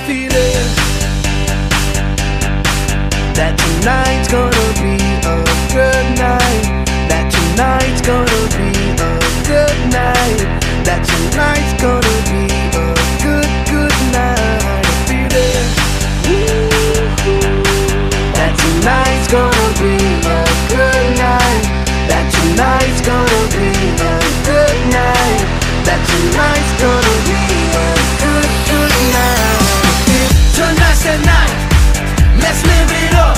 feeling that tonight's gonna be a good night. That tonight's gonna be a good night. That tonight's gonna be a good, good night. I'm feeling that tonight's gonna be a good night. That tonight's gonna be a good night. That tonight's gonna be a good, good night. Tonight's the night, let's live it up.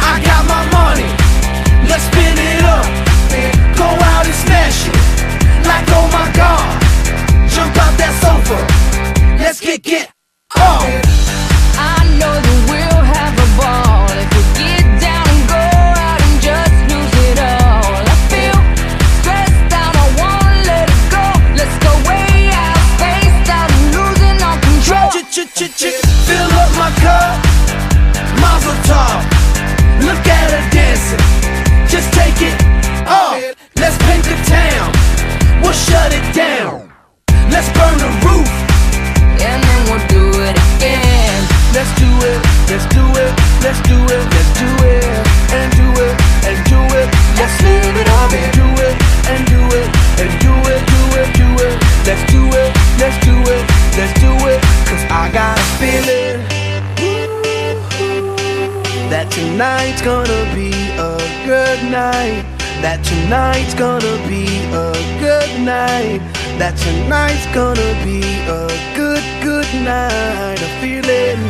I got my money, let's spin it up. Go out and smash it, like oh my God. Jump out that sofa, let's get on. I know that we'll have a ball if we get down and go out and just lose it all. I feel stressed out, I wanna let it go. Let's go way out, spaced out and losing all control. Fill up my cup, Mazel tov. Look at her dancing, just take it off. Let's paint the town, we'll shut it down. Let's burn the roof, And then we'll do it again. let's do it, let's do it, let's do it, let's do it, and do it, and do it. Let's live it up and do it, and do it, and do it, do it, do it. Let's do it, let's do it, let's do it. Cause I got a feeling that tonight's gonna be a good night. That tonight's gonna be a good night. That tonight's gonna be a good, good night. I'm feeling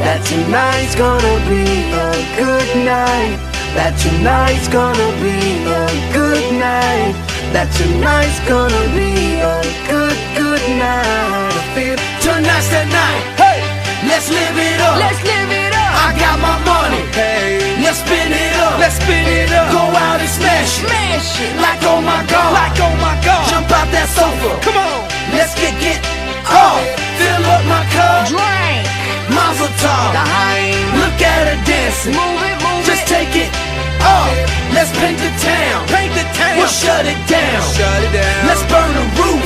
that tonight's gonna be a good night. That tonight's gonna be a good night. That tonight's gonna be a good, good night. I feel tonight's the night. Hey, let's live it up. Let's live it up. I got my money. Hey, let's spin it up. Let's spin it up. Go out and smash it. Smash it. Like oh my God. Like oh my God. Jump out that sofa. Come on. Let's get off. Fill up my cup. Drink. Mazel tov. Look at her dancing. Move it, move Just it. take it off. Let's paint the town. Paint the town. We'll shut it down. Shut it down. Let's burn the roof.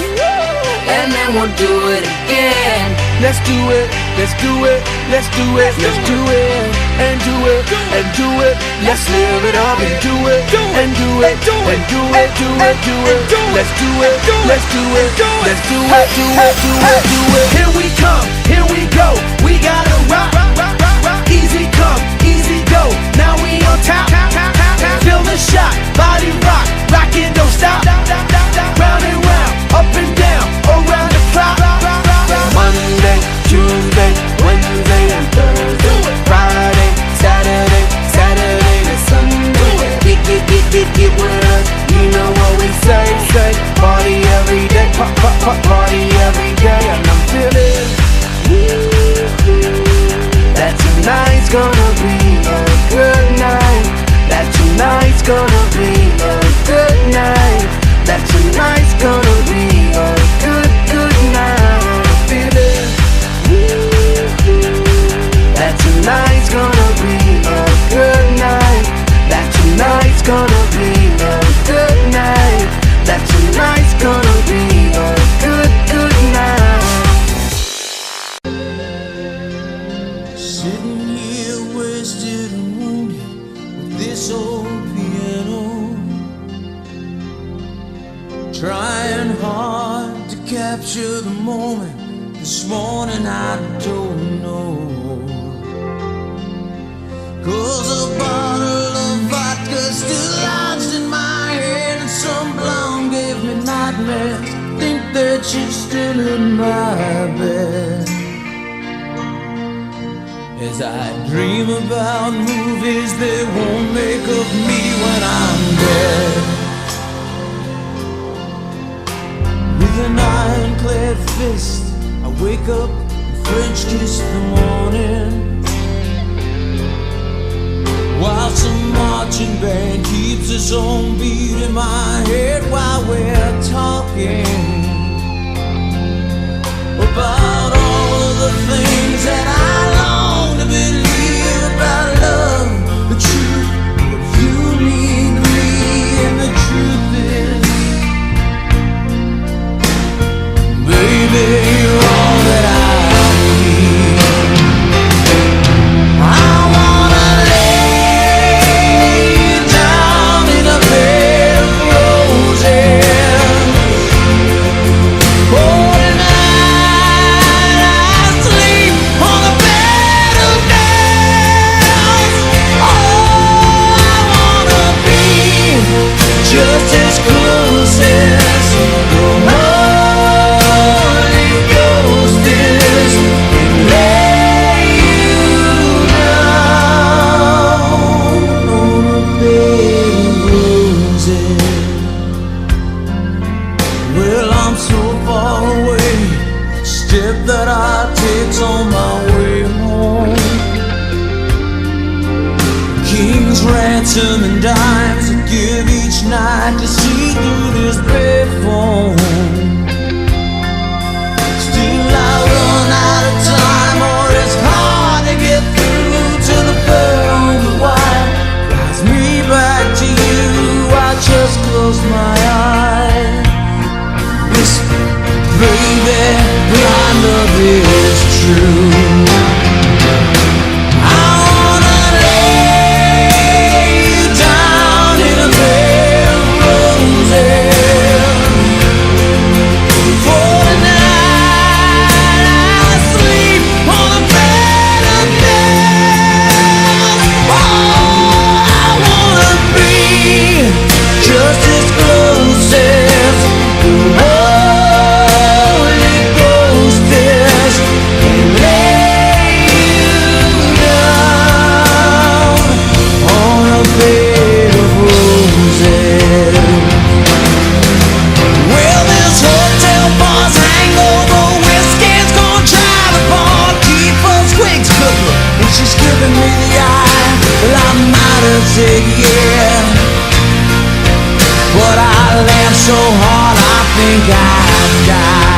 And then we'll do it again. Let's do it, let's do it, let's do it, let's do it, and do it, and do it. Let's live it up and do it, and do it, and do it, do it, do it. Let's do it, let's do it, let's do it, do it, do it, do it. Here we come, here we go. We gotta rock, easy come, easy go. Now we on top, feel the shot, body rock, rockin' don't stop. Round and round, up and down, around the clock. Monday, Tuesday, Wednesday and Thursday, Friday, Saturday, Saturday to Sunday. Get with us, you know what we say. Party every day, party every day. And I'm feeling that tonight's gonna be a good night. That tonight's gonna be a good night. That tonight's gonna be a good, good night. I'm feeling that tonight's gonna be a good night. That tonight's gonna be a good night. That tonight's gonna be a good, good night. Sitting here wasted and wounded with this old piano, trying hard to capture the moment. This morning I don't know, 'cause a bottle of vodka still lodged in my head, and some blonde gave me nightmares. Think that she's still in my bed as I dream about movies they won't make of me when I'm dead. With an ironclad fist, I wake up and French kiss the morning, while some marching band keeps its own beat in my head while we're talking about all of the things that I long to believe about love, the truth, what you mean to me. And the truth is, baby, you're all trip that I take on my way home. King's ransom and dimes I give each night to see through this payphone. Still I run out of time, or it's hard to get through to the pearl on the wire. Drives me back to you, I just close my eyes. Whisper, baby, my love is true. Said yeah, but I laughed so hard I think I'd die.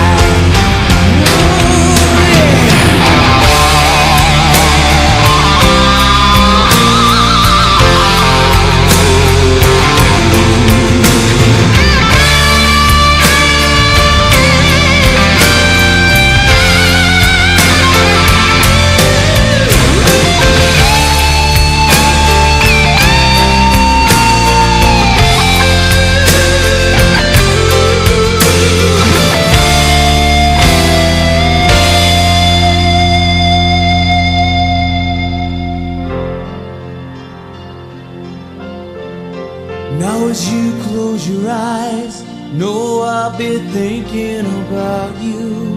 Now as you close your eyes, know I'll be thinking about you.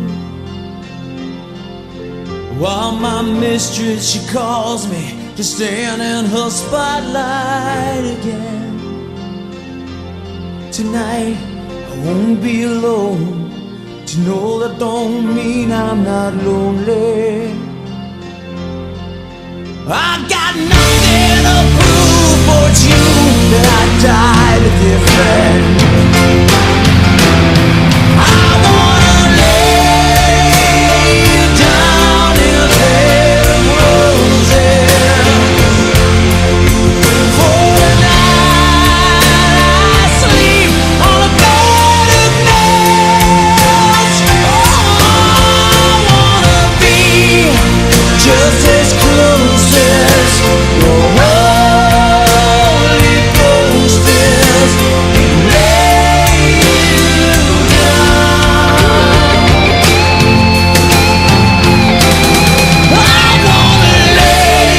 While my mistress, she calls me to stand in her spotlight again. Tonight I won't be alone. To know that don't mean I'm not lonely. I got nothing to prove, for it's you that I died a different. I wanna lay you down in a bed of roses. For the night I sleep on a bed of nails. Oh, I wanna be just as close as your Holy Ghost is. Lay you down. I wanna lay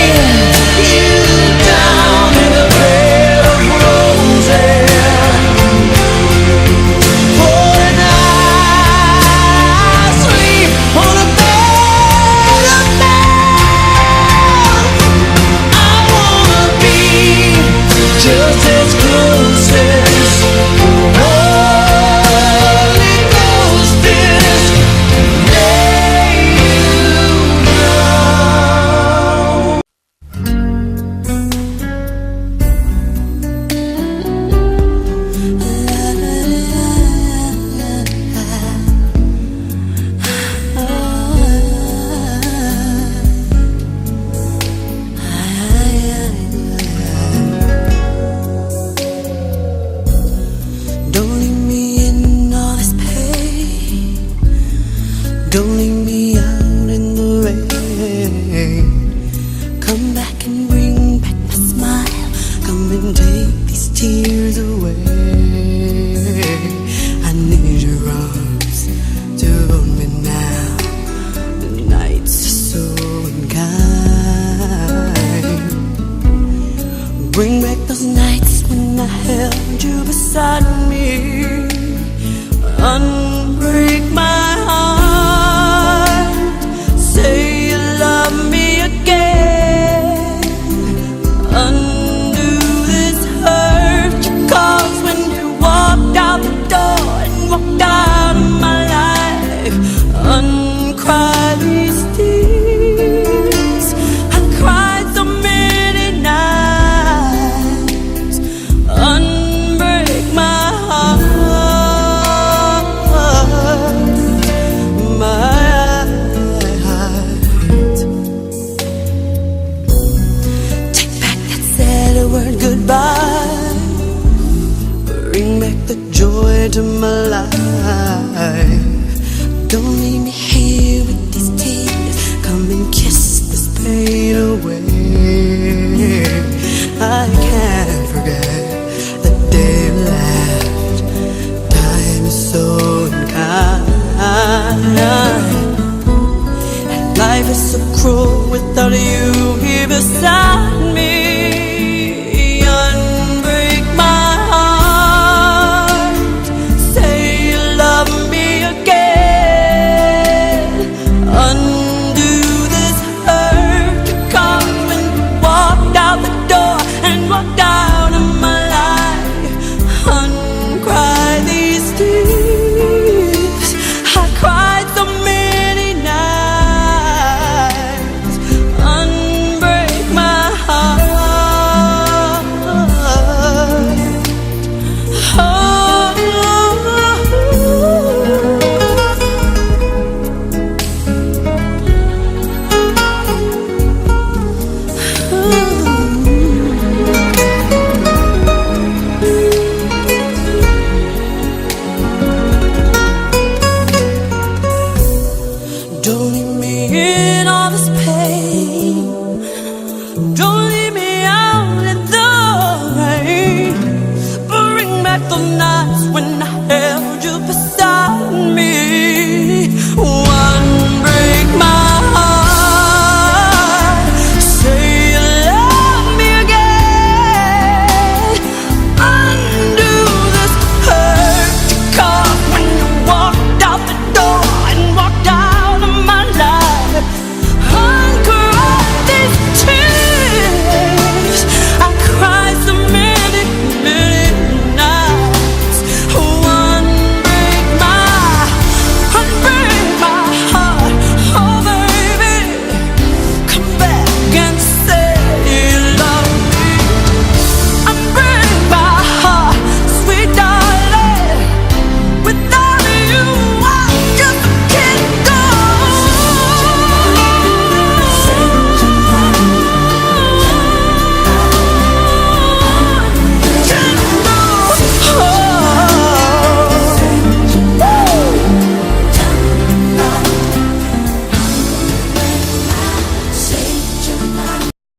you down in a bed of roses. For the night I sleep on a bed of nails. I wanna be just as close as the Holy Ghost is. Lay you down. Don't leave me in all this pain. Don't leave me out in the rain. Come back and bring back my smile. Come and take these tears away. I need your arms to hold me now. The nights are so unkind. Bring back those nights when I held you beside me. Unbreak my heart. Don't leave me in all this